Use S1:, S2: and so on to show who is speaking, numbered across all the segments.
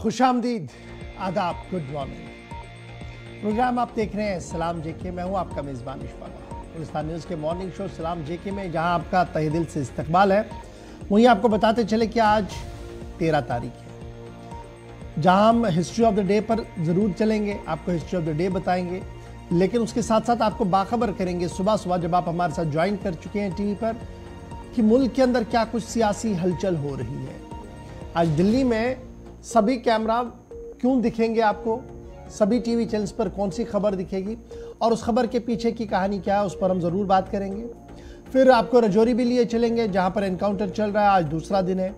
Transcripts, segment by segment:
S1: खुशामदीद, आदाब, good morning. Programme आप देख रहे हैं सलाम जेके। मैं हूं आपका मेज़बान इशफाक। हिंदुस्तान न्यूज़ के मॉर्निंग शो सलाम जेके में जहां आपका तहे दिल से इस्तकबाल है, वहीं आपको बताते चले कि आज 13 तारीख है, जहां हम हिस्ट्री ऑफ द डे पर ज़रूर चलेंगे, आपको हिस्ट्री ऑफ द डे बताएंगे, लेकिन उसके साथ साथ आपको बाखबर करेंगे सुबह सुबह जब आप हमारे साथ ज्वाइन कर चुके हैं टीवी पर, कि मुल्क के अंदर क्या कुछ सियासी हलचल हो रही है। आज दिल्ली में सभी कैमरा क्यों दिखेंगे आपको, सभी टीवी चैनल्स पर कौन सी खबर दिखेगी और उस खबर के पीछे की कहानी क्या है, उस पर हम ज़रूर बात करेंगे। फिर आपको रजौरी भी लिए चलेंगे जहां पर एनकाउंटर चल रहा है, आज दूसरा दिन है।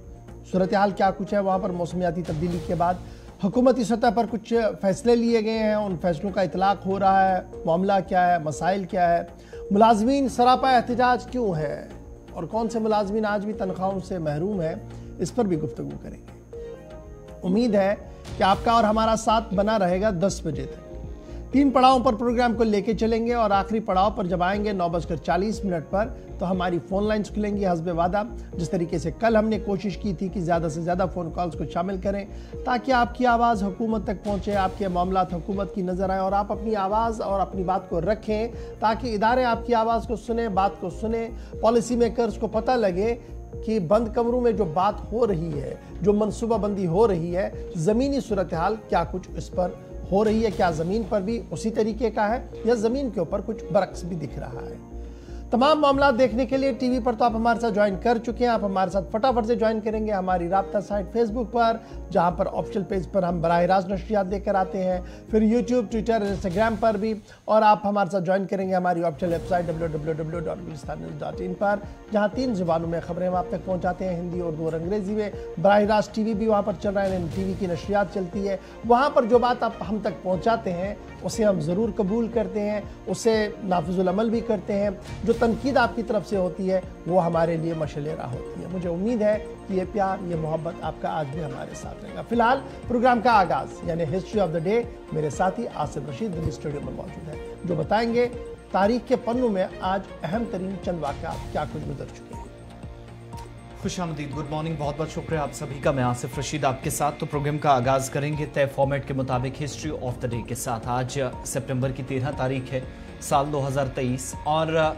S1: सूरत हाल क्या कुछ है वहां पर, मौसमियाती तब्दीली के बाद हुकूमती सतह पर कुछ फैसले लिए गए हैं, उन फैसलों का इतलाक हो रहा है, मामला क्या है, मसाइल क्या है, मुलाजमीन सरापा एहतजाज क्यों है और कौन से मुलाजमीन आज भी तनख्वाहों से महरूम है, इस पर भी गुफ्तगू करेंगे। उम्मीद है कि आपका और हमारा साथ बना रहेगा 10 बजे तक। 3 पड़ावों पर प्रोग्राम को लेके चलेंगे और आखिरी पड़ाव पर जब आएंगे 9:40 पर तो हमारी फोन लाइन्स खुलेंगी हस्बे वादा। जिस तरीके से कल हमने कोशिश की थी कि ज़्यादा से ज़्यादा फ़ोन कॉल्स को शामिल करें ताकि आपकी आवाज़ हुकूमत तक पहुँचे, आपके मामलात हुकूमत की नज़र आए और आप अपनी आवाज़ और अपनी बात को रखें ताकि इदारे आपकी आवाज़ को सुने, बात को सुने, पॉलिसी मेकर्स को पता लगे कि बंद कमरों में जो बात हो रही है, जो मनसूबाबंदी हो रही है, ज़मीनी सूरत हाल क्या कुछ इस पर हो रही है, क्या ज़मीन पर भी उसी तरीके का है या ज़मीन के ऊपर कुछ बरक्स भी दिख रहा है। तमाम मामला देखने के लिए टीवी पर तो आप हमारे साथ ज्वाइन कर चुके हैं, आप हमारे साथ फटाफट से ज्वाइन करेंगे हमारी राब्ता साइट फेसबुक पर, जहां पर ऑफिशियल पेज पर हम बराह रास्त नशरियात देकर आते हैं, फिर यूट्यूब, ट्विटर, इंस्टाग्राम पर भी, और आप हमारे साथ ज्वाइन करेंगे हमारी ऑफिशियल वेबसाइट www.gulistannews.in पर, जहां 3 ज़ुबानों में खबरें हम आप तक पहुंचाते हैं, हिंदी, उर्दू और अंग्रेजी में। बराह रास्त टीवी भी वहाँ पर चल रहा है, टीवी की नशरियात चलती है, वहाँ पर जो बात आप हम तक पहुँचाते हैं उसे हम ज़रूर कबूल करते हैं, उसे नाफिजुल अमल भी करते हैं। जो तनकीद आपकी तरफ से होती है वो हमारे लिए मशलेरा होती है। मुझे उम्मीद है कि ये प्यार, ये मोहब्बत आपका आज भी हमारे साथ रहेगा। फिलहाल प्रोग्राम का आगाज़ यानी हिस्ट्री ऑफ द डे मेरे साथी आसिफ रशीद दिल्ली स्टूडियो में मौजूद है, जो बताएंगे तारीख के पन्नों में आज अहम तरीन चंद वाक़यात क्या कुछ गुजर चुके हैं।
S2: खुशामदीद, गुड मॉर्निंग, बहुत बहुत शुक्रिया आप सभी का। मैं आसिफ रशीद आपके साथ। तो प्रोग्राम का आगाज़ करेंगे तय फॉर्मेट के मुताबिक हिस्ट्री ऑफ द डे के साथ। आज सितंबर की 13 तारीख है, साल 2023, और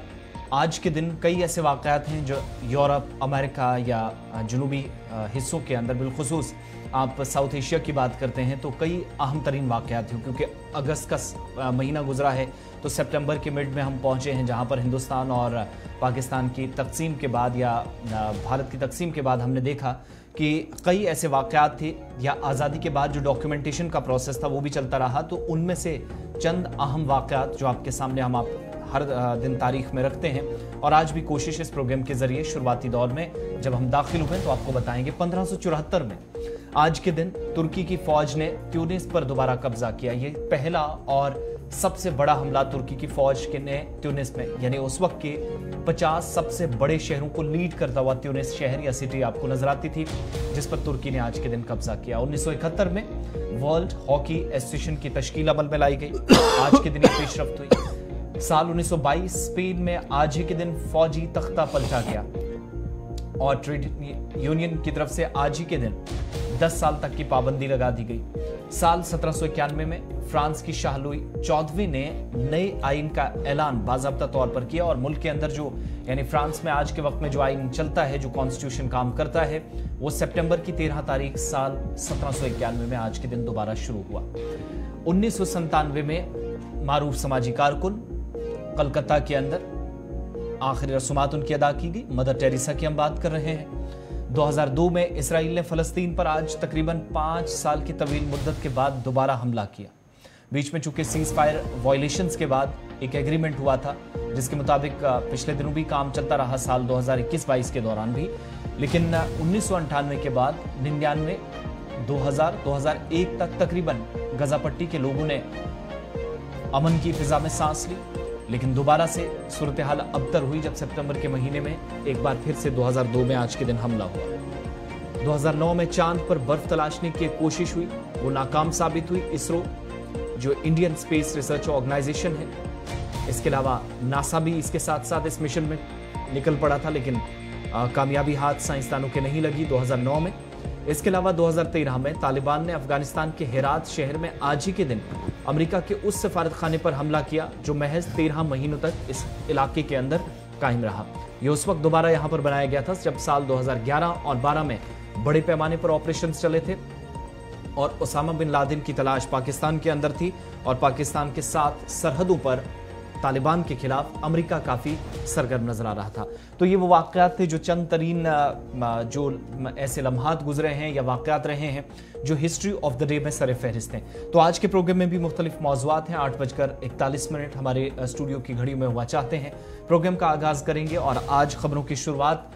S2: आज के दिन कई ऐसे वाक़यात हैं जो यूरोप, अमेरिका या जनूबी हिस्सों के अंदर, बिलखुसूस आप साउथ एशिया की बात करते हैं तो कई अहम तरीन वाक़यात हैं, क्योंकि अगस्त का महीना गुजरा है तो सितंबर के मिड में हम पहुंचे हैं, जहां पर हिंदुस्तान और पाकिस्तान की तकसीम के बाद या भारत की तकसीम के बाद हमने देखा कि कई ऐसे वाक़यात थे, या आज़ादी के बाद जो डॉक्यूमेंटेशन का प्रोसेस था वो भी चलता रहा। तो उनमें से चंद अहम वाक़यात जो आपके सामने हम हर दिन तारीख में रखते हैं, और आज भी कोशिश इस प्रोग्राम के जरिए शुरुआती दौर में जब हम दाखिल हुए तो आपको बताएंगे 1574 में आज के दिन तुर्की की फौज ने ट्यूनिस पर दोबारा कब्जा किया। ये पहला और सबसे बड़ा हमला तुर्की की फौज के ने ट्यूनिस में, यानी उस वक्त के 50 सबसे बड़े शहरों को लीड करता हुआ ट्यूनिस शहर या सिटी आपको नजर आती थी, जिस पर तुर्की ने आज के दिन कब्जा किया। 1971 में वर्ल्ड हॉकी एसोसिएशन की तश्कील अमल में लाई गई, आज के दिन ये पेशरफ्त हुई। साल 1922 स्पेन में आज ही के दिन फौजी तख्ता पलटा गया और ट्रेड यूनियन की तरफ से आज ही के दिन 10 साल तक की पाबंदी लगा दी गई। साल 1791 में फ्रांस की शाह लुई 14वीं ने नए आइन का ऐलान बाज़ाब्ता तौर पर किया, और मुल्क के अंदर जो यानी फ्रांस में आज के वक्त में जो आइन चलता है, जो कॉन्स्टिट्यूशन काम करता है, वो सितंबर की 13 तारीख साल 1791 में आज के दिन दोबारा शुरू हुआ। 1997 में मारूफ समाजी कारकुन कलकत्ता के अंदर आखिरी रसूमात उनकी अदा की गई। मदर टेरेसा की हम बात कर रहे हैं। 2002 में इसराइल ने फ़लस्तीन पर आज तकरीबन 5 साल की तवील मुद्दत के बाद दोबारा हमला किया। बीच में चूंकि सीज फायर वायलेशंस के बाद एक एग्रीमेंट हुआ था, जिसके मुताबिक पिछले दिनों भी काम चलता रहा, साल 2021-22 के दौरान भी, लेकिन 1998 के बाद 99, 2000, 2001 तक तकरीबन गजा पट्टी के लोगों ने अमन की फिजा में सांस ली। लेकिन दोबारा से सूरत हाल अबतर हुई जब सितंबर के महीने में एक बार फिर से 2002 में आज के दिन हमला हुआ। 2009 में चांद पर बर्फ तलाशने की कोशिश हुई, वो नाकाम साबित हुई। इसरो जो इंडियन स्पेस रिसर्च ऑर्गेनाइजेशन है, इसके अलावा नासा भी इसके साथ साथ इस मिशन में निकल पड़ा था, लेकिन कामयाबी हाथ साइंसदानों के नहीं लगी। 2009 में इसके अलावा 2013 में तालिबान ने अफगानिस्तान के हेरात शहर में आज ही के दिन अमेरिका के उस सफारतखाने पर हमला किया जो महज 13 महीनों तक इस इलाके के अंदर कायम रहा। यह उस वक्त दोबारा यहां पर बनाया गया था जब साल 2011 और 12 में बड़े पैमाने पर ऑपरेशन चले थे और ओसामा बिन लादेन की तलाश पाकिस्तान के अंदर थी और पाकिस्तान के साथ सरहदों पर तालिबान के खिलाफ अमेरिका काफी सरगर्म नजर आ रहा था। तो ये वो वाकयात थे जो चंद तरीन जो ऐसे लम्हात गुजरे हैं या वाकयात रहे हैं जो हिस्ट्री ऑफ द डे में सर फहरिस्त हैं। तो आज के प्रोग्राम में भी मुख्तलिफ मौज़ूआत हैं। 8:41 हमारे स्टूडियो की घड़ियों में हुआ चाहते हैं। प्रोग्राम का आगाज करेंगे और आज खबरों की शुरुआत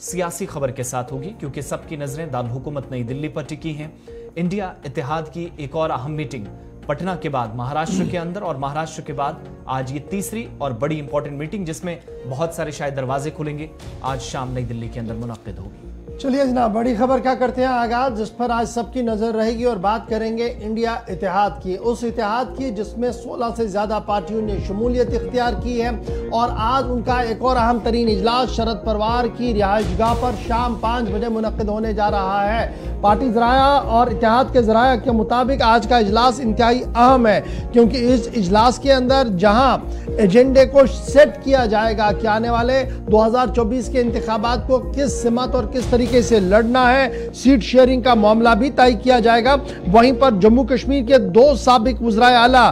S2: सियासी खबर के साथ होगी क्योंकि सबकी नजरें दारुल हुकूमत नई दिल्ली पर टिकी हैं। इंडिया इत्तेहाद की एक और अहम मीटिंग पटना के बाद महाराष्ट्र के अंदर और महाराष्ट्र के बाद आज ये तीसरी और बड़ी इंपॉर्टेंट मीटिंग जिसमें बहुत सारे शायद दरवाजे खुलेंगे आज शाम नई दिल्ली के अंदर मुनक्किद होगी।
S1: चलिए जनाब, बड़ी खबर का करते हैं आगाज जिस पर आज सबकी नजर रहेगी और बात करेंगे इंडिया इत्तेहाद की, उस इत्तेहाद की जिसमें 16 से ज्यादा पार्टियों ने शमूलियत इख्तियार की है और आज उनका एक और अहम तरीन इजलास शरद पवार की रिहाइशगाह पर शाम 5 बजे मुनक्किद होने जा रहा है। पार्टी ज़राया और इत्तेहाद के ज़राया के मुताबिक आज का इजलास इंतहाई अहम है क्योंकि इस इजलास के अंदर जहां एजेंडे को सेट किया जाएगा कि आने वाले 2024 के इंतखाबात को किस सिमत और किस तरीके से लड़ना है, सीट शेयरिंग का मामला भी तय किया जाएगा। वहीं पर जम्मू कश्मीर के 2 साबिक वज़राए आला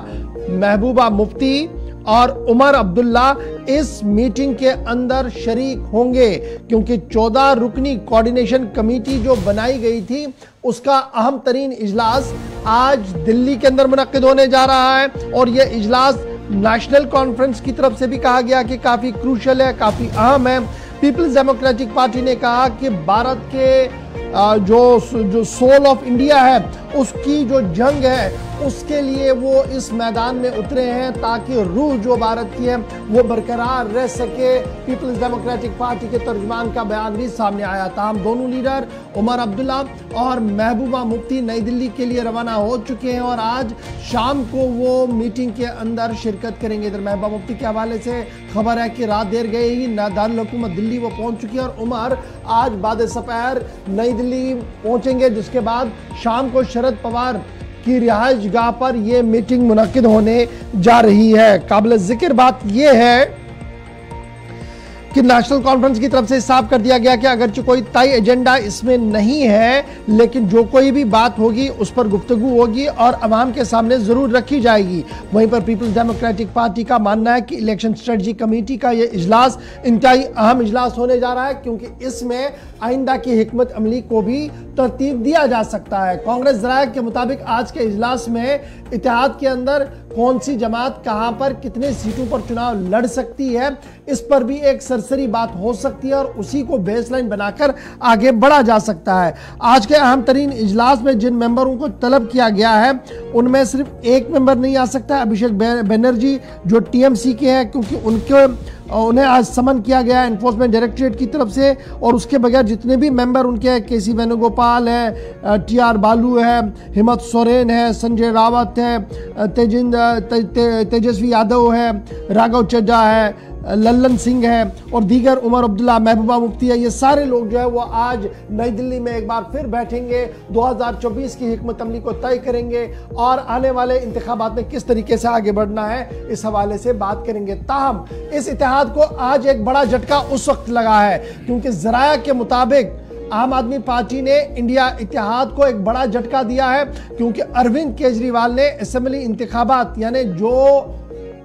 S1: महबूबा मुफ्ती और उमर अब्दुल्ला इस मीटिंग के अंदर शरीक होंगे क्योंकि 14 रुकनी कोऑर्डिनेशन कमेटी जो बनाई गई थी उसका अहम तरीन इजलास आज दिल्ली के अंदर मुनक्किद होने जा रहा है और यह इजलास नेशनल कॉन्फ्रेंस की तरफ से भी कहा गया कि काफी क्रूशल है, काफी अहम है। पीपल्स डेमोक्रेटिक पार्टी ने कहा कि भारत के जो सोल ऑफ इंडिया है उसकी जो जंग है उसके लिए वो इस मैदान में उतरे हैं ताकि रूह जो भारत की है वो बरकरार रह सके। पीपल्स डेमोक्रेटिक पार्टी के तर्जुमान का बयान भी सामने आया था। हम दोनों लीडर उमर अब्दुल्ला और महबूबा मुफ्ती नई दिल्ली के लिए रवाना हो चुके हैं और आज शाम को वो मीटिंग के अंदर शिरकत करेंगे। इधर महबूबा मुफ्ती के हवाले से खबर है कि रात देर गए ही दारुल हुकूमत दिल्ली वो पहुंच चुकी है और उमर आज बाद सपहर नई दिल्ली पहुंचेंगे जिसके बाद शाम को शरद पवार की रिहाइशगाह पर यह मीटिंग मुनक्किद होने जा रही है। काबिल जिक्र बात यह है कि नेशनल कॉन्फ्रेंस की तरफ से साफ कर दिया गया कि अगरचे कोई तय एजेंडा इसमें नहीं है लेकिन जो कोई भी बात होगी उस पर गुफ्तगू होगी और अवाम के सामने जरूर रखी जाएगी। वहीं पर पीपल्स डेमोक्रेटिक पार्टी का मानना है कि इलेक्शन स्ट्रेटजी कमेटी का यह इजलास इंतहाई अहम इजलास होने जा रहा है क्योंकि इसमें आइंदा की हिकमत अमली को भी तरतीब दिया जा सकता है। कांग्रेस ज़राया के मुताबिक आज के इजलास में इत्तेहाद के अंदर कौन सी जमात कहां पर कितने सीटों पर चुनाव लड़ सकती है इस पर भी एक सरसरी बात हो सकती है और उसी को बेसलाइन बनाकर आगे बढ़ा जा सकता है। आज के अहम तरीन इजलास में जिन मेंबरों को तलब किया गया है उनमें सिर्फ एक मेंबर नहीं आ सकता है, अभिषेक बनर्जी जो टीएमसी के हैं क्योंकि उन्हें आज समन किया गया एनफोर्समेंट डायरेक्टरेट की तरफ से और उसके बगैर जितने भी मेंबर उनके हैं केसी वेणुगोपाल है, टीआर बालू है, हिम्मत सोरेन है, संजय रावत है, तेजस्वी यादव है, राघव चड्ढा है, लल्लन सिंह है और दीगर उमर अब्दुल्ला महबूबा मुफ्ती है। ये सारे लोग जो है वो आज नई दिल्ली में एक बार फिर बैठेंगे, 2024 की हिकमत अमली को तय करेंगे और आने वाले इंतखाबात में किस तरीके से आगे बढ़ना है इस हवाले से बात करेंगे। ताहम इस इत्तेहाद को आज एक बड़ा झटका उस वक्त लगा है क्योंकि ज़राया के मुताबिक आम आदमी पार्टी ने इंडिया इत्तेहाद को एक बड़ा झटका दिया है क्योंकि अरविंद केजरीवाल ने असेंबली इंतखाबात यानी जो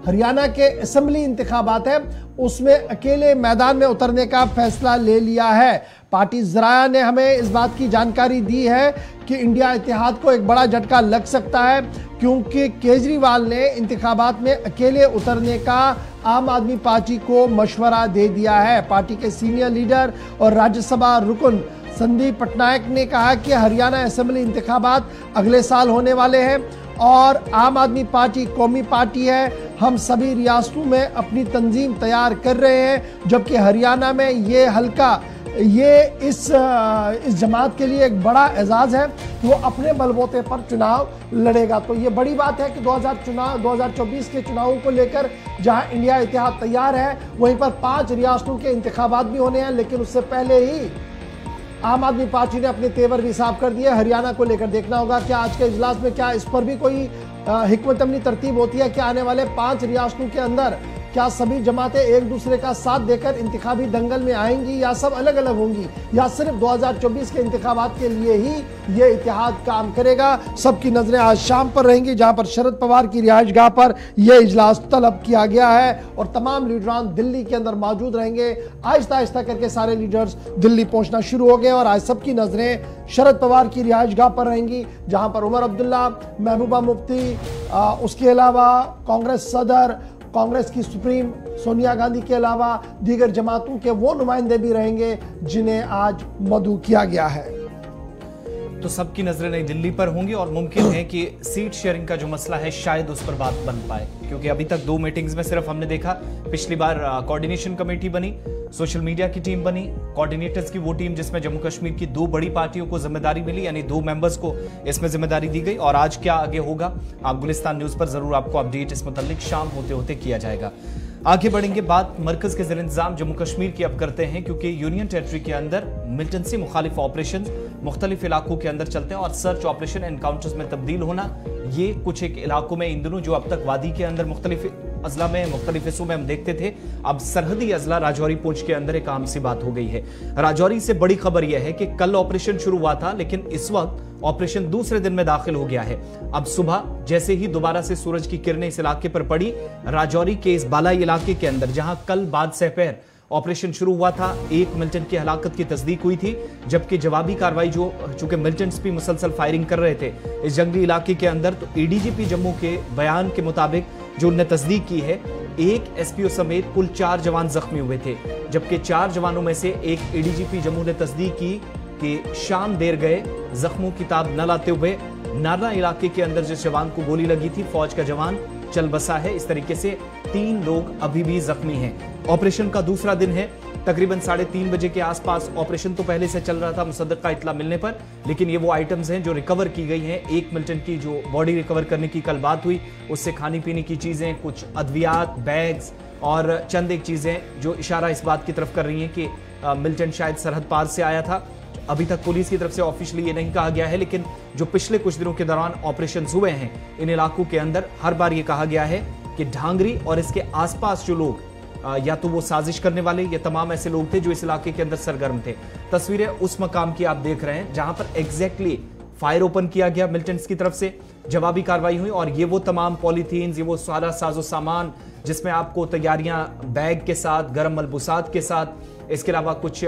S1: हरियाणा के असेंबली इंतखाबात है उसमें अकेले मैदान में उतरने का फैसला ले लिया है। पार्टी ज़राया ने हमें इस बात की जानकारी दी है कि इंडिया इत्तेहाद को एक बड़ा झटका लग सकता है क्योंकि केजरीवाल ने इंतखाबात में अकेले उतरने का आम आदमी पार्टी को मशवरा दे दिया है। पार्टी के सीनियर लीडर और राज्यसभा रुकन संदीप पटनायक ने कहा कि हरियाणा असेंबली इंतखाबात अगले साल होने वाले हैं और आम आदमी पार्टी कौमी पार्टी है, हम सभी रियासतों में अपनी तंजीम तैयार कर रहे हैं जबकि हरियाणा में ये हल्का इस जमात के लिए एक बड़ा एजाज़ है कि वो अपने बलबूते पर चुनाव लड़ेगा। तो ये बड़ी बात है कि 2024 के चुनावों को लेकर जहां इंडिया इत्तेहाद तैयार है वहीं पर 5 रियासतों के इंतखाबात भी होने हैं लेकिन उससे पहले ही आम आदमी पार्टी ने अपने तेवर भी साफ कर दिए। हरियाणा को लेकर देखना होगा कि आज के इजलास में क्या इस पर भी कोई हिकमत अमली तरतीब होती है कि आने वाले 5 रियासतों के अंदर क्या सभी जमातें एक दूसरे का साथ देकर इंतखाबी दंगल में आएंगी या सब अलग अलग होंगी, या सिर्फ 2024 के इंतखाबात के लिए ही ये इत्तेहाद काम करेगा। सबकी नजरें आज शाम पर रहेंगी, जहां पर शरद पवार की रिहाइशगाह पर यह इजलास तलब किया गया है और तमाम लीडरान दिल्ली के अंदर मौजूद रहेंगे। आहिस्ता आहिस्ता करके सारे लीडर्स दिल्ली पहुंचना शुरू हो गए और आज सबकी नजरें शरद पवार की रिहाइशगाह पर रहेंगी, जहां पर उमर अब्दुल्ला, महबूबा मुफ्ती, उसके अलावा कांग्रेस सदर, कांग्रेस की सुप्रीम सोनिया गांधी के अलावा दीगर जमातों के वो नुमाइंदे भी रहेंगे जिन्हें आज मदऊ किया गया है।
S2: तो सबकी नजरें नई दिल्ली पर होंगी और मुमकिन है कि सीट शेयरिंग का जो मसला है शायद उस पर बात बन पाए, क्योंकि अभी तक 2 मीटिंग्स में सिर्फ हमने देखा, पिछली बार कोऑर्डिनेशन कमेटी बनी, सोशल मीडिया की टीम बनी, कोऑर्डिनेटर्स की वो टीम जिसमें जम्मू कश्मीर की 2 बड़ी पार्टियों को जिम्मेदारी मिली, यानी 2 मेंबर्स को इसमें जिम्मेदारी दी गई। और आज क्या आगे होगा, आप गुलिस्तान न्यूज पर जरूर आपको अपडेट इस मुतालिक शाम होते होते किया जाएगा। आगे बढ़ेंगे, बात मरकज के ज़ेर इंतजाम जम्मू कश्मीर की अब करते हैं, क्योंकि यूनियन टेरिटरी के अंदर मिलिटेंसी मुखालिफ ऑपरेशन मुख्तलिफ इलाकों के अंदर चलते हैं और सर्च ऑपरेशन एनकाउंटर्स में तब्दील होना, ये कुछ एक इलाकों में इन दिनों जो अब तक वादी के अंदर मुख्तलिफ अजला में मुख्तलिफ हिस्सों में हम देखते थे, अब सरहदी अजला राजौरी पूंछ के अंदर एक आम सी बात हो गई है। राजौरी से बड़ी खबर यह है कि कल ऑपरेशन शुरू हुआ था, लेकिन इस वक्त ऑपरेशन दूसरे दिन में दाखिल हो गया है। अब सुबह जैसे ही दोबारा से सूरज की किरणें इस इलाके पर पड़ी, राजौरी के इस बालाई इलाके के अंदर जहां कल बाद सहपहर ऑपरेशन शुरू हुआ था, 1 मिलिटेंट की हलाकत की तस्दीक हुई थी, जबकि जवाबी कार्रवाई जो चूंकि मिलिटेंट्स भी मुसलसल फायरिंग कर रहे थे इस जंगली इलाके के अंदर, तो एडीजीपी जम्मू के बयान के मुताबिक जो उन्होंने तस्दीक की है, 1 एसपीओ समेत कुल 4 जवान जख्मी हुए थे, जबकि 4 जवानों में से एक एडीजीपी जम्मू ने तस्दीक की कि शाम देर गए जख्मों की ताब न लाते हुए नारना इलाके के अंदर जिस जवान को गोली लगी थी, फौज का जवान चल बसा है। इस तरीके से 3 लोग अभी भी जख्मी हैं। ऑपरेशन का दूसरा दिन है, तकरीबन 3:30 बजे के आसपास ऑपरेशन तो पहले से चल रहा था मुसद्दक का इत्ला मिलने पर, लेकिन ये वो आइटम्स हैं जो रिकवर की गई हैं। 1 मिलिटेंट की जो बॉडी रिकवर करने की कल बात हुई, उससे खाने पीने की चीजें, कुछ अद्वियात, बैग्स और चंद एक चीजें जो इशारा इस बात की तरफ कर रही हैं कि मिलिटेंट शायद सरहद पार से आया था। अभी तक पुलिस की तरफ से ऑफिशियली ये नहीं कहा गया है, लेकिन जो पिछले कुछ दिनों के दौरान ऑपरेशन हुए हैं इन इलाकों के अंदर, हर बार ये कहा गया है कि ढांगरी और इसके आसपास जो लोग या तो वो साजिश करने वाले, ये तमाम ऐसे लोग थे जो इस इलाके के अंदर सरगर्म थे। तस्वीरें उस मकाम की आप देख रहे हैं जहां पर एग्जैक्टली फायर ओपन किया गया मिलिटेंट्स की तरफ से, जवाबी कार्रवाई हुई और ये वो तमाम पॉलीथीन्स, ये वो सारा साजो सामान जिसमें आपको तैयारियां बैग के साथ, गर्म मलबूसात के साथ, इसके अलावा कुछ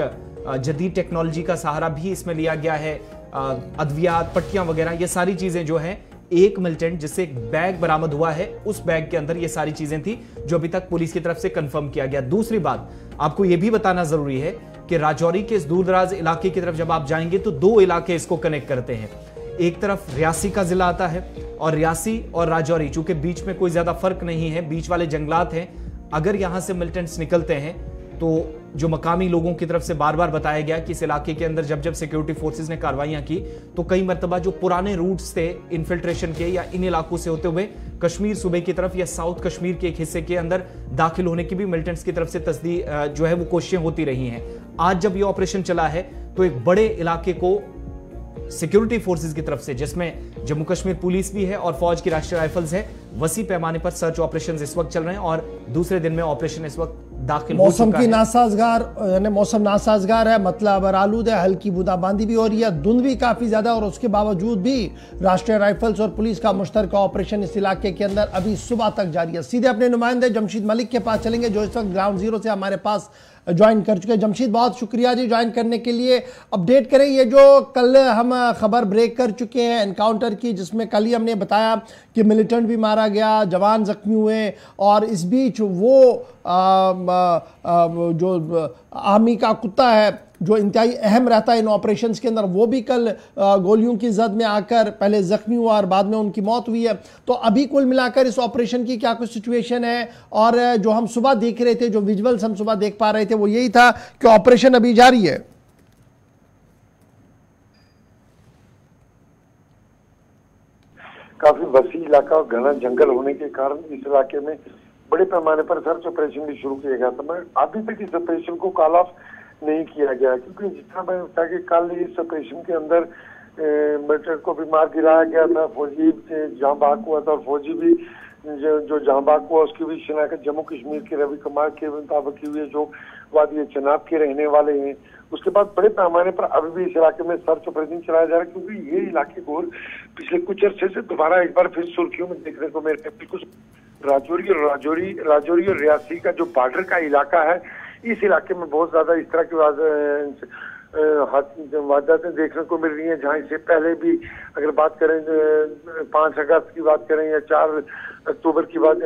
S2: जदीद टेक्नोलॉजी का सहारा भी इसमें लिया गया है, अद्वियात, पट्टियां वगैरह, ये सारी चीजें जो हैं, 1 मिलिटेंट जिससे एक बैग बरामद हुआ है, उस बैग के अंदर ये सारी चीजें थी जो अभी तक पुलिस की तरफ से कंफर्म किया गया। दूसरी बात आपको यह भी बताना जरूरी है कि राजौरी के इस दूरदराज इलाके की तरफ जब आप जाएंगे तो 2 इलाके इसको कनेक्ट करते हैं। एक तरफ रियासी का जिला आता है और रियासी और राजौरी चूंकि बीच में कोई ज्यादा फर्क नहीं है, बीच वाले जंगलात हैं, अगर यहां से मिलिटेंट्स निकलते हैं तो जो मकामी लोगों की तरफ से बार बार बताया गया कि इस इलाके के अंदर जब जब सिक्योरिटी फोर्सेस ने कार्रवाइयां की तो कई मरतबा जो पुराने रूट्स थे इन्फिल्ट्रेशन के या इन इलाकों से होते हुए कश्मीर सूबे की तरफ या साउथ कश्मीर के एक हिस्से के अंदर दाखिल होने की भी मिलिटेंट्स की तरफ से तस्दीक जो है वो कोशिशें होती रही हैं। आज जब ये ऑपरेशन चला है तो एक बड़े इलाके को सिक्योरिटी फोर्सेस की तरफ से, जिसमें जम्मू कश्मीर पुलिस भी है और फौज की राष्ट्रीय राइफल्स है, वसी पैमाने पर सर्च ऑपरेशंस इस वक्त चल रहे हैं और दूसरे दिन में ऑपरेशन इस वक्त दाखिल हो चुका है।
S1: मौसम की नासाजगार, यानी मौसम नासाजगार है, मतलब आलूद है, हल्की बूंदाबांदी भी हो रही है, धुंध भी काफी ज्यादा, और उसके बावजूद भी राष्ट्रीय राइफल्स और पुलिस का मुश्तरका ऑपरेशन इस इलाके के अंदर अभी सुबह तक जारी है। सीधे अपने नुमाइंदे जमशीद मलिक के पास चलेंगे जो इस वक्त ग्राउंड जीरो से हमारे पास ज्वाइन कर चुके हैं। जमशीद, बहुत शुक्रिया जी ज्वाइन करने के लिए। अपडेट करें ये जो कल हम खबर ब्रेक कर चुके हैं एनकाउंटर की, जिसमें कल ही हमने बताया कि मिलिटेंट भी मारा गया, जवान जख्मी हुए, और इस बीच वो जो आर्मी का कुत्ता है जो इंतहाई अहम रहता है इन ऑपरेशंस के अंदर, वो भी कल गोलियों की जद में आकर पहले जख्मी हुआ और बाद में उनकी मौत हुई है। तो अभी कुल मिलाकर इस ऑपरेशन की क्या कुछ सिचुएशन है, और जो हम सुबह देख रहे थे, जो विजुअल्स हम सुबह देख पा रहे थे, वो यही था कि ऑपरेशन अभी जारी है।
S3: काफी वसी इलाका और घना जंगल होने के कारण इस इलाके में बड़े पैमाने पर सर्च ऑपरेशन भी शुरू किया गया था। मैं अभी तक इस ऑपरेशन को कॉल ऑफ नहीं किया गया, क्योंकि जिस तरह मैंने बताया कि कल इस ऑपरेशन के अंदर मिलिटेंट को भी मार गिराया गया था, फौजी जहाँ भाग हुआ था और फौजी भी जो जहाँ भाग हुआ उसकी भी शिनाख्त जम्मू कश्मीर के रवि कुमार के मुताबिक हुई है, जो वादी चनाब के रहने वाले हैं। उसके बाद बड़े पैमाने पर अभी भी इस इलाके में सर्च ऑपरेशन चलाया जा रहा है, क्योंकि ये इलाके गोर पिछले कुछ अर्से से दोबारा एक बार फिर सुर्खियों में देखने को मिल रहे हैं। बिल्कुल राजौरी और रियासी का जो बॉर्डर का इलाका है, इस इलाके में बहुत ज्यादा इस तरह की वारदातें देखने को मिल रही हैं, जहाँ इससे पहले भी अगर बात करें 5 अगस्त की बात करें या 4 अक्टूबर की बात,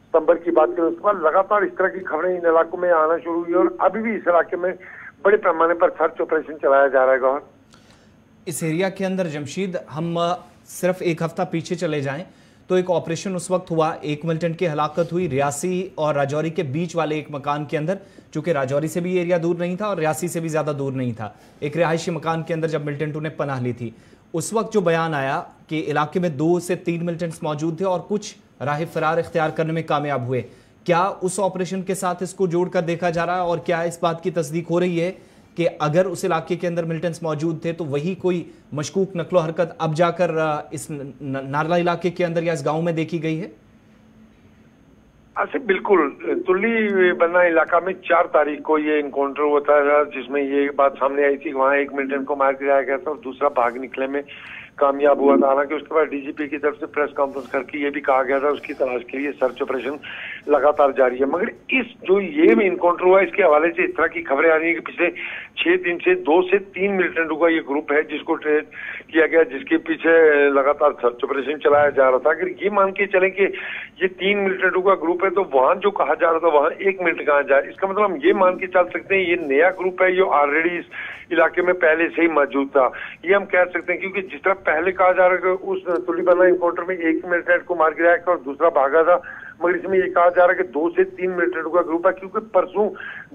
S3: सितंबर की बात करें, उसके बाद लगातार इस तरह की खबरें इन इलाकों में आना शुरू हुई और अभी भी इस इलाके में बड़े पैमाने पर सर्च ऑपरेशन चलाया जा रहा है। गौर
S2: इस एरिया के अंदर जमशीद, हम सिर्फ एक हफ्ता पीछे चले जाएं तो एक ऑपरेशन उस वक्त हुआ, एक मिलिटेंट की हलाकत हुई रियासी और राजौरी के बीच वाले एक मकान के अंदर, चूंकि राजौरी से भी एरिया दूर नहीं था और रियासी से भी ज्यादा दूर नहीं था, एक रिहायशी मकान के अंदर जब मिलिटेंटों ने पनाह ली थी, उस वक्त जो बयान आया कि इलाके में 2 से 3 मिलिटेंट्स मौजूद थे और कुछ राह फरार इख्तियार करने में कामयाब हुए। क्या उस ऑपरेशन के साथ इसको जोड़कर देखा जा रहा है और क्या इस बात की तस्दीक हो रही है कि अगर उस इलाके के अंदर मिलिटेंट्स मौजूद थे तो वही कोई मशकूक नकलो हरकत अब जाकर इस नारला इलाके के अंदर या इस गांव में देखी गई है?
S3: अच्छा, बिल्कुल। तुल्ली बन्ना इलाका में 4 तारीख को ये इनकाउंटर हुआ था, जिसमें ये बात सामने आई थी, वहाँ एक मिलिटेंट को मार गिराया गया था और दूसरा भाग निकले में कामयाब हुआ था। हालांकि उसके बाद डीजीपी की तरफ से प्रेस कॉन्फ्रेंस करके ये भी कहा गया था उसकी तलाश के लिए सर्च ऑपरेशन लगातार जारी है। मगर इस जो ये इनकाउंटर हुआ, इसके हवाले से इस तरह की खबरें आ रही है कि पिछले 6 दिन से 2 से 3 मिलिटेंटों का ये ग्रुप है जिसको ट्रेन किया गया, जिसके पीछे लगातार सर्च ऑपरेशन चलाया जा रहा था। अगर ये मान के चले कि ये 3 मिलिटेंटों का ग्रुप है तो वहां जो कहा जा रहा था वहां 1 मिनट कहाँ जाए, इसका मतलब हम ये मान के चल सकते हैं ये नया ग्रुप है, ये ऑलरेडी इस इलाके में पहले से ही मौजूद था, ये हम कह सकते हैं। क्योंकि जिस तरह पहले कहा जा रहा है कि उस तुल्लीबन्ना इनकाउंटर में 1 मिलिटेंट को मार गिराया और दूसरा भागा था, मगर इसमें ये कहा जा रहा है कि 2 से 3 मिलिटेंटों का ग्रुप है, क्योंकि परसों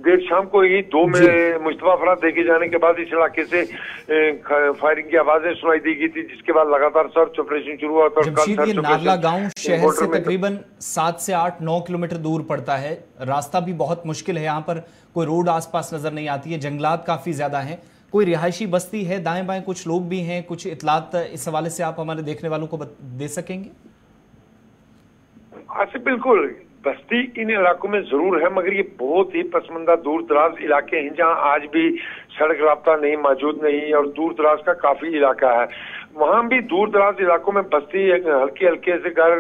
S3: देर शाम को ही 2 में मुश्तबा अफराद देखे जाने के बाद इस इलाके से फायरिंग की आवाजें सुनाई दी गई थी, जिसके बाद लगातार सर्च ऑपरेशन शुरू हुआ था।
S2: ये नारला गांव शहर से तकरीबन 7 से 8-9 किलोमीटर दूर पड़ता है, रास्ता भी बहुत मुश्किल है, यहाँ पर कोई रोड आसपास नजर नहीं आती है, जंगलात काफी ज्यादा हैं, कोई रिहायशी बस्ती है, दाएं बाएं कुछ लोग भी हैं, कुछ इतलात इस हवाले से आप हमारे देखने वालों को दे सकेंगे?
S3: अच्छा, बिल्कुल। बस्ती इन इलाकों में जरूर है, मगर ये बहुत ही पसमंदा दूर दराज इलाके हैं जहां आज भी सड़क राब्ता नहीं मौजूद नहीं और दूर दराज का काफी इलाका है। वहां भी दूर दराज इलाकों में बस्ती हल्के हल्के से घर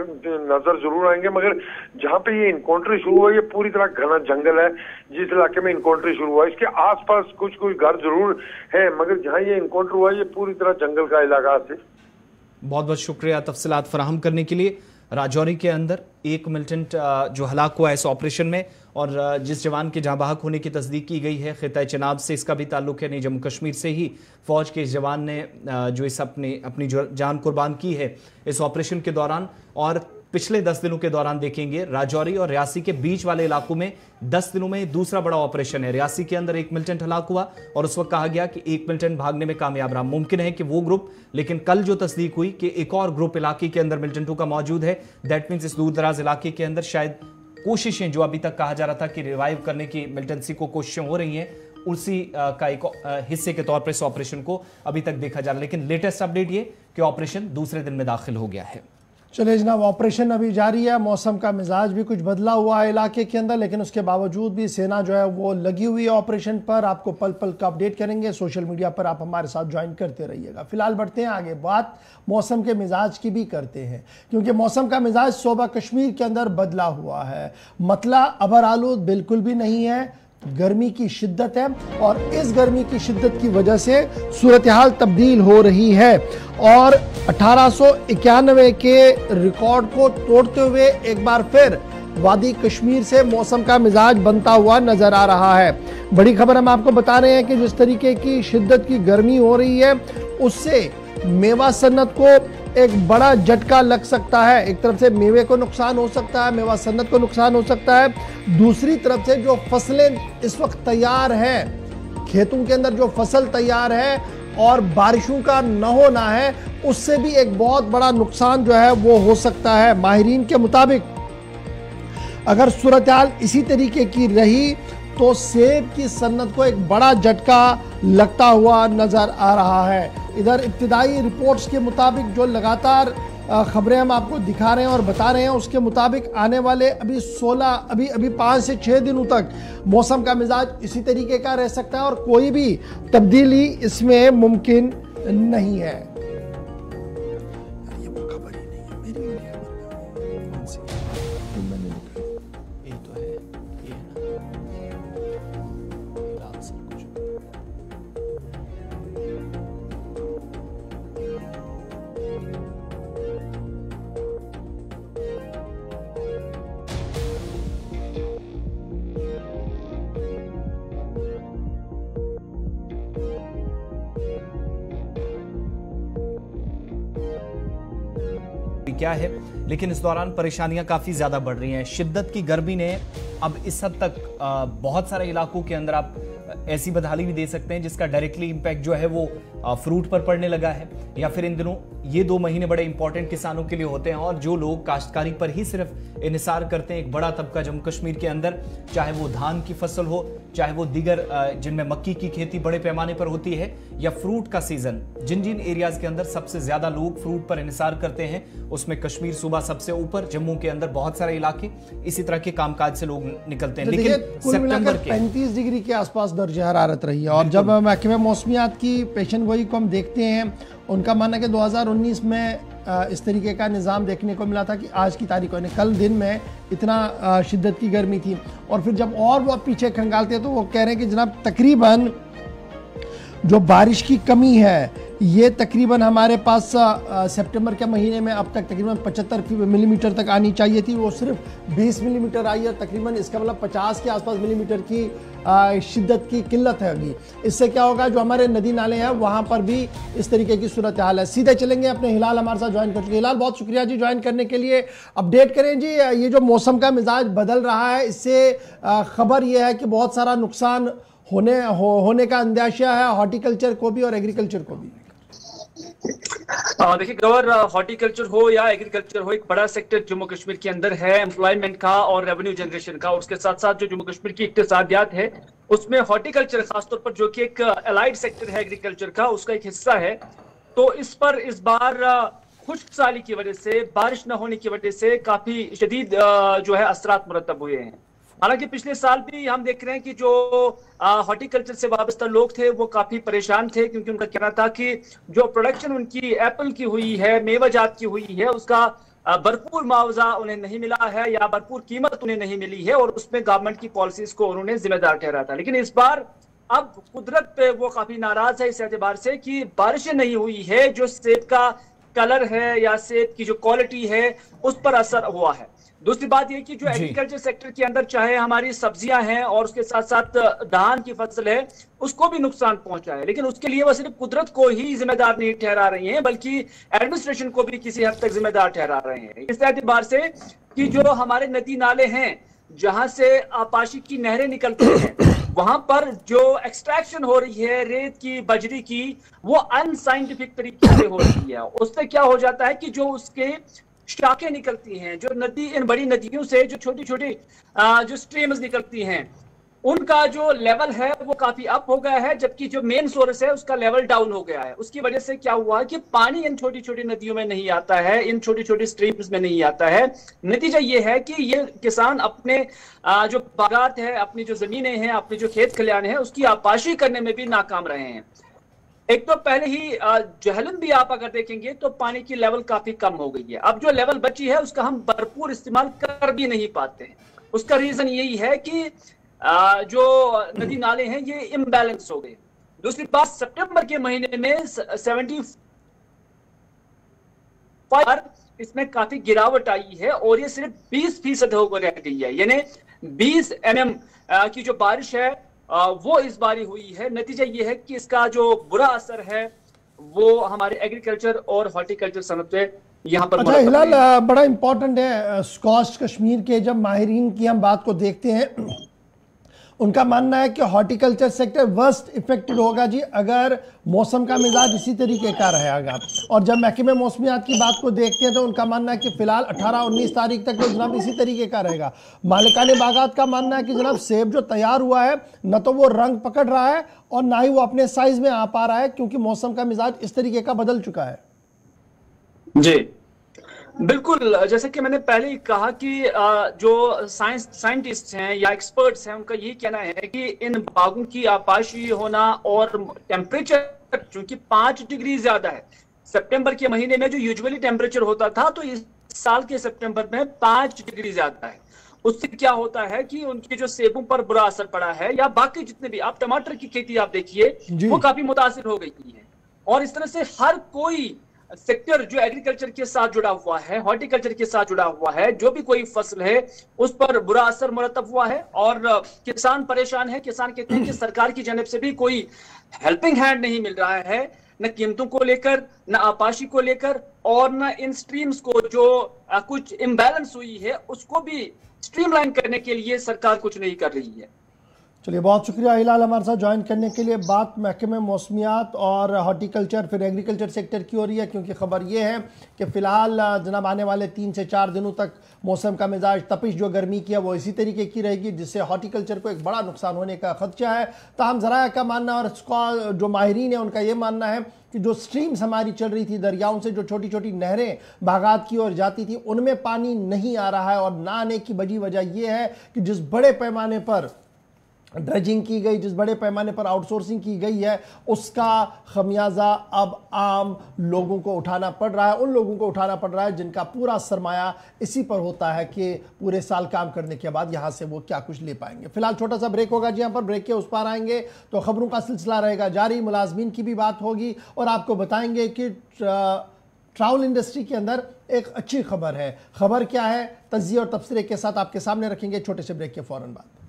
S3: नजर जरूर आएंगे, मगर जहां पे ये इनकाउंटर शुरू हुआ ये पूरी तरह घना जंगल है। जिस इलाके में इनकाउंटर शुरू हुआ इसके आसपास कुछ घर जरूर है, मगर जहां ये इनकाउंटर हुआ ये पूरी तरह जंगल का इलाका है।
S2: बहुत बहुत शुक्रिया तफसीलात फराहम करने के लिए। राजौरी के अंदर एक मिलिटेंट जो हलाक हुआ है इस ऑपरेशन में और जिस जवान के जहाँ बहक होने की तस्दीक की गई है खिता चनाब से, इसका भी ताल्लुक है नहीं, जम्मू कश्मीर से ही फौज के इस जवान ने जो इस अपनी जो जान कुर्बान की है इस ऑपरेशन के दौरान। और पिछले 10 दिनों के दौरान देखेंगे राजौरी और रियासी के बीच वाले इलाकों में 10 दिनों में दूसरा बड़ा ऑपरेशन है। रियासी के अंदर एक मिलिटेंट हलाक हुआ और उस वक्त कहा गया कि एक मिलिटेंट भागने में कामयाब रहा। मुमकिन है कि वो ग्रुप, लेकिन कल जो तस्दीक हुई कि एक और ग्रुप इलाके के अंदर मिलिटेंटों का मौजूद है, दैट मीन्स इस दूर दराज इलाके के अंदर शायद कोशिशें जो अभी तक कहा जा रहा था कि रिवाइव करने की मिलिटेंसी को कोशिशें हो रही हैं, उसी का एक हिस्से के तौर पर इस ऑपरेशन को अभी तक देखा जा रहा है। लेकिन लेटेस्ट अपडेट ये कि ऑपरेशन दूसरे दिन में दाखिल हो गया है।
S1: चलिए जनाब, ऑपरेशन अभी जारी है, मौसम का मिजाज भी कुछ बदला हुआ है इलाके के अंदर, लेकिन उसके बावजूद भी सेना जो है वो लगी हुई है ऑपरेशन पर। आपको पल पल का अपडेट करेंगे, सोशल मीडिया पर आप हमारे साथ ज्वाइन करते रहिएगा। फिलहाल बढ़ते हैं आगे, बात मौसम के मिजाज की भी करते हैं, क्योंकि मौसम का मिजाज सूबा कश्मीर के अंदर बदला हुआ है। मतला अबर आलूद बिल्कुल भी नहीं है, गर्मी की शिद्दत है और इस गर्मी की शिद्दत की वजह से सूरत हाल तब्दील हो रही है और 1891 के रिकॉर्ड को तोड़ते हुए एक बार फिर वादी कश्मीर से मौसम का मिजाज बनता हुआ नजर आ रहा है। बड़ी खबर हम आपको बता रहे हैं कि जिस तरीके की शिद्दत की गर्मी हो रही है उससे मेवा सन्नत को एक बड़ा झटका लग सकता है। एक तरफ से मेवे को नुकसान हो सकता है, मेवा सन्नत को नुकसान हो सकता है, दूसरी तरफ से जो फसलें इस वक्त तैयार हैं, खेतों के अंदर जो फसल तैयार है और बारिशों का न होना है, उससे भी एक बहुत बड़ा नुकसान जो है वो हो सकता है। माहिरीन के मुताबिक अगर सूरत हाल इसी तरीके की रही तो सेब की सन्नत को एक बड़ा झटका लगता हुआ नजर आ रहा है। इधर इब्तिदाई रिपोर्ट्स के मुताबिक जो लगातार खबरें हम आपको दिखा रहे हैं और बता रहे हैं, उसके मुताबिक आने वाले अभी 5 से 6 दिनों तक मौसम का मिजाज इसी तरीके का रह सकता है और कोई भी तब्दीली इसमें मुमकिन नहीं है।
S2: क्या है, लेकिन इस दौरान परेशानियां काफी ज्यादा बढ़ रही हैं। शिद्दत की गर्मी ने अब इस हद तक बहुत सारे इलाकों के अंदर आप ऐसी बदहाली भी दे सकते हैं जिसका डायरेक्टली इंपैक्ट जो है वो फ्रूट पर पड़ने लगा है, या फिर इन दिनों ये 2 महीने बड़े इंपॉर्टेंट किसानों के लिए होते हैं और जो लोग काश्तकारी पर ही सिर्फ इन्हिसार करते हैं, एक बड़ा तबका जम्मू कश्मीर के अंदर, चाहे वो धान की फसल हो, चाहे वो दीगर जिनमें मक्की की खेती बड़े पैमाने पर होती है, या फ्रूट का सीजन, जिन जिन एरियाज के अंदर सबसे ज्यादा लोग फ्रूट पर इन्हिसार करते हैं उसमें कश्मीर सूबा सबसे ऊपर, जम्मू के अंदर बहुत सारे इलाके इसी तरह के कामकाज से लोग निकलते हैं। लेकिन सितंबर के
S1: 35 डिग्री के आसपास दर्जा हरारत रही है और जब महकमे मौसमियात की पेशन गोई को हम देखते हैं, उनका मानना है कि 2019 में इस तरीके का निज़ाम देखने को मिला था कि आज की तारीख में कल दिन में इतना शिद्दत की गर्मी थी, और फिर जब और वो पीछे खंगालते हैं तो वो कह रहे हैं कि जनाब तकरीबन जो बारिश की कमी है ये तकरीबन हमारे पास सितंबर के महीने में अब तक तकरीबन 75 मिलीमीटर तक आनी चाहिए थी, वो सिर्फ 20 मिलीमीटर आई है। तकरीबन इसका मतलब 50 के आसपास मिलीमीटर की शिद्दत की किल्लत है अभी। इससे क्या होगा, जो हमारे नदी नाले हैं वहाँ पर भी इस तरीके की सूरत हाल है। सीधे चलेंगे अपने हिलाल हमारे साथ ज्वाइन कर चुके। हिलाल, बहुत शुक्रिया जी ज्वाइन करने के लिए। अपडेट करें जी, ये जो मौसम का मिजाज बदल रहा है इससे खबर ये है कि बहुत सारा नुकसान होने का अंदेशा है हॉर्टिकल्चर को भी और एग्रीकल्चर को भी।
S4: देखिए गवर, हॉर्टिकल्चर हो या एग्रीकल्चर हो, एक बड़ा सेक्टर जम्मू कश्मीर के अंदर है एम्प्लॉयमेंट का और रेवेन्यू जनरेशन का। उसके साथ साथ जो जम्मू कश्मीर की इक्तिसादियात है उसमें हॉर्टिकल्चर खासतौर पर, जो कि एक अलाइड सेक्टर है एग्रीकल्चर का, उसका एक हिस्सा है। तो इस पर इस बार खुश्क साली की वजह से, बारिश न होने की वजह से काफी शदीद जो है असरात मुरतब हुए हैं। हालांकि पिछले साल भी हम देख रहे हैं कि जो हॉर्टिकल्चर से वाबस्ता लोग थे वो काफी परेशान थे, क्योंकि उनका कहना था कि जो प्रोडक्शन उनकी एप्पल की हुई है, मेवाजात की हुई है, उसका भरपूर मुआवजा उन्हें नहीं मिला है या भरपूर कीमत उन्हें नहीं मिली है, और उसमें गवर्नमेंट की पॉलिसीज को उन्होंने जिम्मेदार ठहरा था। लेकिन इस बार अब कुदरत पे वो काफी नाराज है इस एतबार से कि बारिशें नहीं हुई है, जो सेब का कलर है या सेब की जो क्वालिटी है उस पर असर हुआ है। दूसरी बात यह कि जो एग्रीकल्चर सेक्टर के अंदर चाहे हमारी सब्जियां हैं और उसके साथ साथ धान की फसल है, उसको भी नुकसान पहुंचा है। लेकिन उसके लिए वो सिर्फ कुदरत को ही जिम्मेदार नहीं ठहरा रही हैं, बल्कि एडमिनिस्ट्रेशन को भी किसी हद तक जिम्मेदार ठहरा रहे हैं, इस एतबार से कि जो हमारे नदी नाले हैं जहां से आपाशी की नहरें निकलती हैं, वहां पर जो एक्सट्रैक्शन हो रही है रेत की, बजरी की, वो अनसाइंटिफिक तरीके से हो रही है। उससे क्या हो जाता है कि जो उसके शाखें निकलती हैं, जो नदी, इन बड़ी नदियों से जो छोटी छोटी जो स्ट्रीम्स निकलती हैं, उनका जो लेवल है वो काफी अप हो गया है, जबकि जो मेन सोर्स है उसका लेवल डाउन हो गया है। उसकी वजह से क्या हुआ कि पानी इन छोटी छोटी नदियों में नहीं आता है, इन छोटी छोटी स्ट्रीम्स में नहीं आता है। नतीजा ये है कि ये किसान अपने जो बागात है, अपनी जो जमीनें हैं, अपने जो खेत खलियान है, उसकी आपाशी करने में भी नाकाम रहे हैं। एक तो पहले ही जहलम भी आप अगर देखेंगे तो पानी की लेवल काफी कम हो गई है। अब जो लेवल बची है उसका हम भरपूर इस्तेमाल कर भी नहीं पाते हैं। उसका रीजन यही है कि जो नदी नाले हैं ये इम्बैलेंस हो गए। दूसरी बात, सितंबर के महीने में 75 इसमें काफी गिरावट आई है और ये सिर्फ 20% होकर रह गई है, यानी 20 mm की जो बारिश है वो इस बारी हुई है। नतीजा ये है कि इसका जो बुरा असर है वो हमारे एग्रीकल्चर और हॉर्टिकल्चर सनत पे यहाँ पर।
S1: अच्छा हिलाल, बड़ा इंपॉर्टेंट है स्कॉच कश्मीर के जब माहिरीन की हम बात को देखते हैं उनका मानना है कि हॉर्टिकल्चर सेक्टर वर्स्ट इफेक्टेड होगा जी अगर मौसम का मिजाज इसी तरीके का रहेगा। और जब महकमे मौसमियात की बात को देखते हैं तो उनका मानना है कि फिलहाल 18-19 तारीख तक तो जनाब इसी तरीके का रहेगा। मालिकाने बागात का मानना है कि जनाब सेब जो तैयार हुआ है न तो वो रंग पकड़ रहा है और ना ही वो अपने साइज में आ पा रहा है, क्योंकि मौसम का मिजाज इस तरीके का बदल चुका है।
S4: जी बिल्कुल, जैसे कि मैंने पहले ही कहा कि जो साइंटिस्ट हैं या एक्सपर्ट्स हैं उनका यही कहना है कि इन बागों की आपाशी होना और टेम्परेचर चूंकि 5 डिग्री ज्यादा है सितंबर के महीने में, जो यूजुअली टेम्परेचर होता था तो इस साल के सितंबर में 5 डिग्री ज्यादा है। उससे क्या होता है कि उनके जो सेबों पर बुरा असर पड़ा है, या बाकी जितने भी आप टमाटर की खेती आप देखिए वो काफी मुतासिर हो गई है। और इस तरह से हर कोई सेक्टर जो एग्रीकल्चर के साथ जुड़ा हुआ है, हॉर्टिकल्चर के साथ जुड़ा हुआ है, जो भी कोई फसल है उस पर बुरा असर मुरतब हुआ है और किसान परेशान है। किसान कहते हैं कि सरकार की जानिब से भी कोई हेल्पिंग हैंड नहीं मिल रहा है, न कीमतों को लेकर, न आपाशी को लेकर, और न इन स्ट्रीम्स को जो कुछ इम्बैलेंस हुई है उसको भी स्ट्रीमलाइन करने के लिए सरकार कुछ नहीं कर रही है।
S1: चलिए, बहुत शुक्रिया हिलाल हमारे साथ ज्वाइन करने के लिए। बात महकमे मौसमियात और हॉर्टिकल्चर फिर एग्रीकल्चर सेक्टर की हो रही है, क्योंकि खबर ये है कि फ़िलहाल जनाब आने वाले 3 से 4 दिनों तक मौसम का मिजाज, तपिश जो गर्मी की है वो इसी तरीके की रहेगी, जिससे हॉर्टिकल्चर को एक बड़ा नुकसान होने का खदशा है। ताहम ज़राया का मानना और जो माहिरीन है उनका ये मानना है कि जो स्ट्रीम्स हमारी चल रही थी, दरियाओं से जो छोटी छोटी नहरें बागात की ओर जाती थी, उनमें पानी नहीं आ रहा है। और ना आने की बड़ी वजह यह है कि जिस बड़े पैमाने पर ड्रेजिंग की गई, जिस बड़े पैमाने पर आउटसोर्सिंग की गई है, उसका खमियाजा अब आम लोगों को उठाना पड़ रहा है। उन लोगों को उठाना पड़ रहा है जिनका पूरा सरमाया इसी पर होता है कि पूरे साल काम करने के बाद यहाँ से वो क्या कुछ ले पाएंगे। फिलहाल छोटा सा ब्रेक होगा जी, यहाँ पर ब्रेक के उस पार आएंगे तो खबरों का सिलसिला रहेगा जारी, मुलाजमीन की भी बात होगी और आपको बताएंगे कि ट्रैवल इंडस्ट्री के अंदर एक अच्छी खबर है। खबर क्या है, तज्जिया और तबसरे के साथ आपके सामने रखेंगे छोटे से ब्रेक के फौरन बाद।